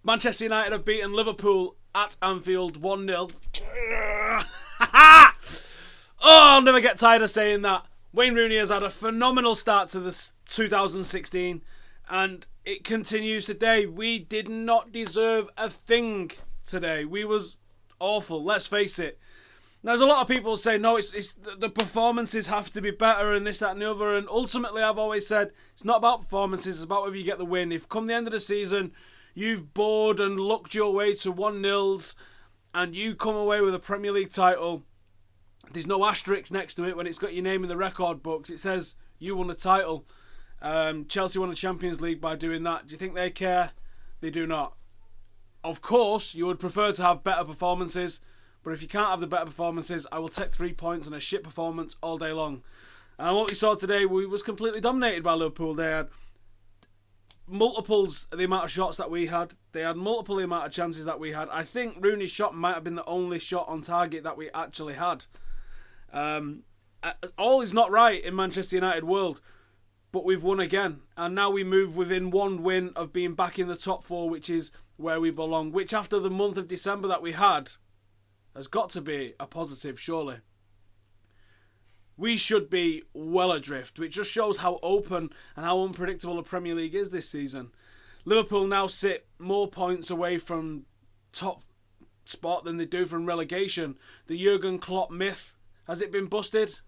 Manchester United have beaten Liverpool at Anfield 1-0. Oh, I'll never get tired of saying that. Wayne Rooney has had a phenomenal start to this 2016, and it continues today. We did not deserve a thing today. We was awful, let's face it. There's a lot of people say, no, it's the performances have to be better and this, that and the other. And ultimately, I've always said, it's not about performances, it's about whether you get the win. If come the end of the season, you've bored and looked your way to 1-0s and you come away with a Premier League title, there's no asterisk next to it when it's got your name in the record books. It says you won the title. Chelsea won the Champions League by doing that. Do you think they care? They do not. Of course, you would prefer to have better performances, but if you can't have the better performances, I will take 3 points on a shit performance all day long. And what we saw today, we was completely dominated by Liverpool. They had multiples of the amount of shots that we had. They had multiple the amount of chances that we had. I think Rooney's shot might have been the only shot on target that we actually had. All is not right in Manchester United world, but we've won again. And now we move within one win of being back in the top 4, which is where we belong. Which after the month of December that we had, has got to be a positive, surely. We should be well adrift, which just shows how open and how unpredictable the Premier League is this season. Liverpool now sit more points away from top spot than they do from relegation. The Jurgen Klopp myth, has it been busted?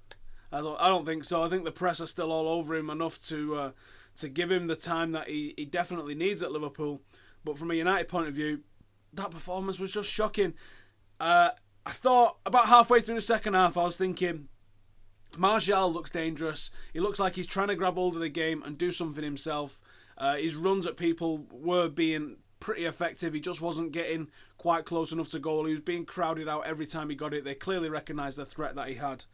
I don't think so. I think the press are still all over him enough to give him the time that he definitely needs at Liverpool. But from a United point of view, that performance was just shocking. I thought about halfway through the second half, I was thinking, Martial looks dangerous. He looks like he's trying to grab hold of the game and do something himself. His runs at people were being pretty effective. He just wasn't getting quite close enough to goal. He was being crowded out every time he got it. They clearly recognised the threat that he had.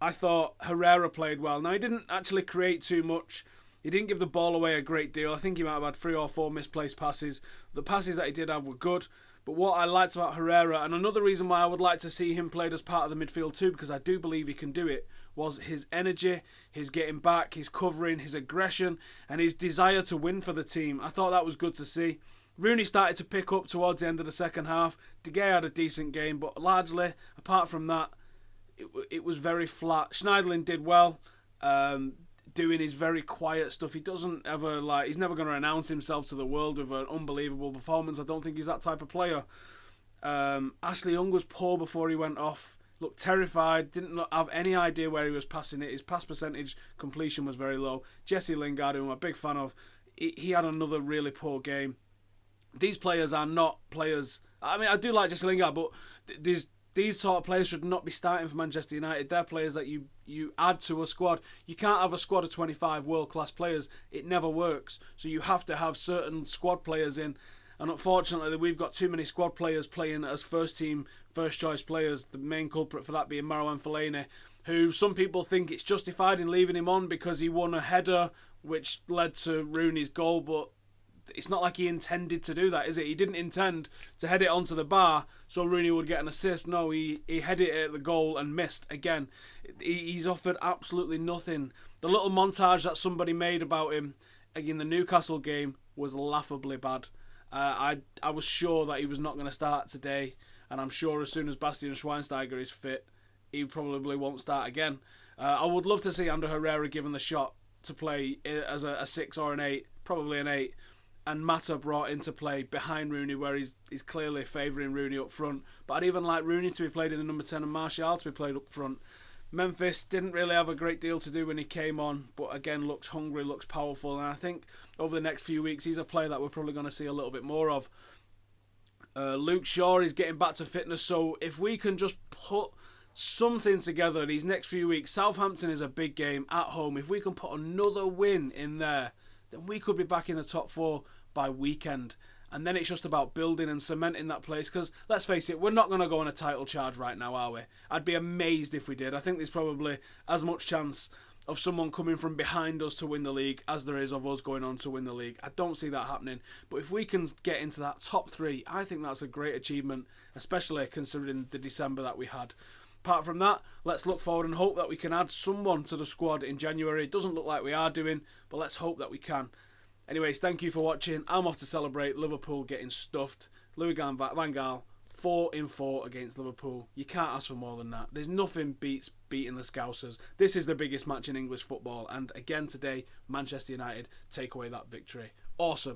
I thought Herrera played well. Now, he didn't actually create too much. He didn't give the ball away a great deal. I think he might have had 3 or 4 misplaced passes. The passes that he did have were good. But what I liked about Herrera, and another reason why I would like to see him played as part of the midfield too, because I do believe he can do it, was his energy, his getting back, his covering, his aggression, and his desire to win for the team. I thought that was good to see. Rooney started to pick up towards the end of the second half. De Gea had a decent game, but largely, apart from that, it was very flat. Schneiderlin did well, doing his very quiet stuff. He doesn't ever, he's never going to announce himself to the world with an unbelievable performance. I don't think he's that type of player. Ashley Young was poor before he went off. Looked terrified, didn't have any idea where he was passing it. His pass percentage completion was very low. Jesse Lingard, who I'm a big fan of, he had another really poor game. These players are not players. I mean, I do like Jesse Lingard, but these sort of players should not be starting for Manchester United. They're players that you add to a squad. You can't have a squad of 25 world-class players. It never works. So you have to have certain squad players in. And unfortunately, we've got too many squad players playing as first-team, first-choice players. The main culprit for that being Marouane Fellaini, who some people think it's justified in leaving him on because he won a header, which led to Rooney's goal, but it's not like he intended to do that, is it? He didn't intend to head it onto the bar so Rooney would get an assist. No, he headed it at the goal and missed again. He's offered absolutely nothing. The little montage that somebody made about him in the Newcastle game was laughably bad. I was sure that he was not going to start today, and I'm sure as soon as Bastian Schweinsteiger is fit, he probably won't start again. I would love to see Ander Herrera given the shot to play as a 6 or an 8, probably an 8, and Mata brought into play behind Rooney, where he's clearly favouring Rooney up front. But I'd even like Rooney to be played in the number 10 and Martial to be played up front. Memphis didn't really have a great deal to do when he came on, but again looks hungry, looks powerful, and I think over the next few weeks he's a player that we're probably going to see a little bit more of. Luke Shaw is getting back to fitness, so if we can just put something together these next few weeks, Southampton is a big game at home. If we can put another win in there, then we could be back in the top 4 by weekend. And then it's just about building and cementing that place. Because, let's face it, we're not going to go on a title charge right now, are we? I'd be amazed if we did. I think there's probably as much chance of someone coming from behind us to win the league as there is of us going on to win the league. I don't see that happening. But if we can get into that top 3, I think that's a great achievement, especially considering the December that we had. Apart from that, let's look forward and hope that we can add someone to the squad in January. It doesn't look like we are doing, but let's hope that we can. Anyways, thank you for watching. I'm off to celebrate Liverpool getting stuffed. Louis van Gaal, 4-4 against Liverpool. You can't ask for more than that. There's nothing beats beating the Scousers. This is the biggest match in English football. And again today, Manchester United take away that victory. Awesome.